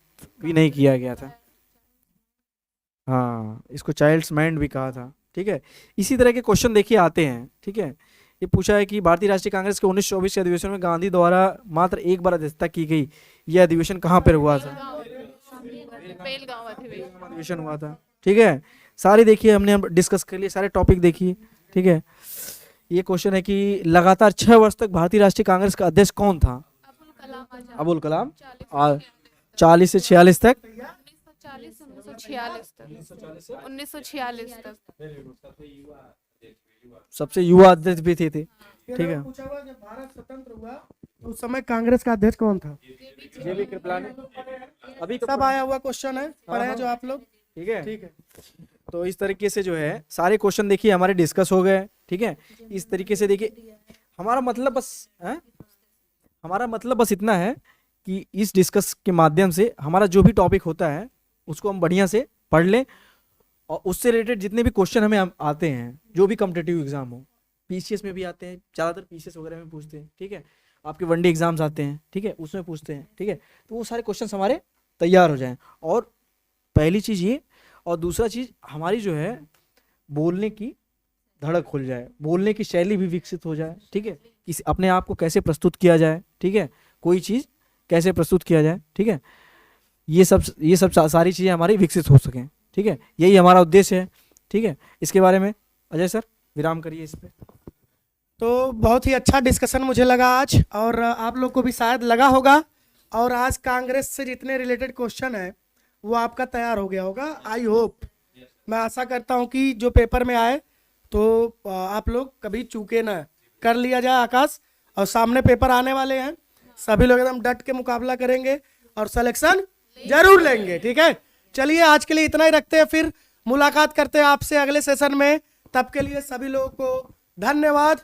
भी नहीं किया गया था। हाँ, इसको चाइल्ड्स माइंड भी कहा था, ठीक है। इसी तरह के क्वेश्चन देखिए आते हैं, ठीक है। ये पूछा है कि भारतीय राष्ट्रीय कांग्रेस के 1924 के अधिवेशन में गांधी द्वारा मात्र एक बार अध्यक्षता की गई, यह अधिवेशन कहाँ पर हुआ था? बेलगांव अधिवेशन हुआ था, ठीक है। सारे देखिए हमने डिस्कस कर लिए, सारे टॉपिक देखिए, ठीक है। ये क्वेश्चन है कि लगातार 6 वर्ष तक भारतीय राष्ट्रीय कांग्रेस का अध्यक्ष कौन था? अबुल कलाम। 40 से 46 तक, 1946 तक। सबसे युवा अध्यक्ष भी थे, ठीक है। पूछा हुआ जब भारत स्वतंत्र हुआ तो उस समय कांग्रेस का अध्यक्ष कौन था? जेबी कृपलानी। अभी सब आया हुआ क्वेश्चन है, पढ़े हैं जो आप लोग, ठीक है, ठीक है। तो इस तरीके से जो है सारे क्वेश्चन देखिए हमारे डिस्कस हो गए, ठीक है। इस तरीके से देखिए हमारा मतलब बस है हमारा मतलब बस इतना है कि इस डिस्कस के माध्यम से हमारा जो भी टॉपिक होता है उसको हम बढ़िया से पढ़ लें, और उससे रिलेटेड जितने भी क्वेश्चन हमें आते हैं, जो भी कॉम्पिटिटिव एग्जाम हो, पीसीएस में भी आते हैं, ज़्यादातर पीसीएस वगैरह में पूछते हैं, ठीक है, आपके वनडे एग्जाम्स आते हैं, ठीक है, उसमें पूछते हैं, ठीक है, तो वो सारे क्वेश्चन हमारे तैयार हो जाएं। और पहली चीज़ ये, और दूसरा चीज़ हमारी जो है बोलने की धड़क खुल जाए, बोलने की शैली भी विकसित हो जाए, ठीक है, किसी अपने आप को कैसे प्रस्तुत किया जाए, ठीक है, कोई चीज़ कैसे प्रस्तुत किया जाए, ठीक है, ये सब सारी चीज़ें हमारी विकसित हो सकें, ठीक है, यही हमारा उद्देश्य है, ठीक है। इसके बारे में अजय सर विराम करिए इस पे। तो बहुत ही अच्छा डिस्कशन मुझे लगा आज, और आप लोग को भी शायद लगा होगा, और आज कांग्रेस से जितने रिलेटेड क्वेश्चन है वो आपका तैयार हो गया होगा। आई होप, मैं आशा करता हूं कि जो पेपर में आए तो आप लोग कभी चूके ना, कर लिया जाए आकाश। और सामने पेपर आने वाले हैं, सभी लोग एकदम डट के मुकाबला करेंगे और सिलेक्शन जरूर लेंगे, ठीक है। चलिए आज के लिए इतना ही रखते हैं, फिर मुलाकात करते हैं आपसे अगले सेशन में। तब के लिए सभी लोगों को धन्यवाद।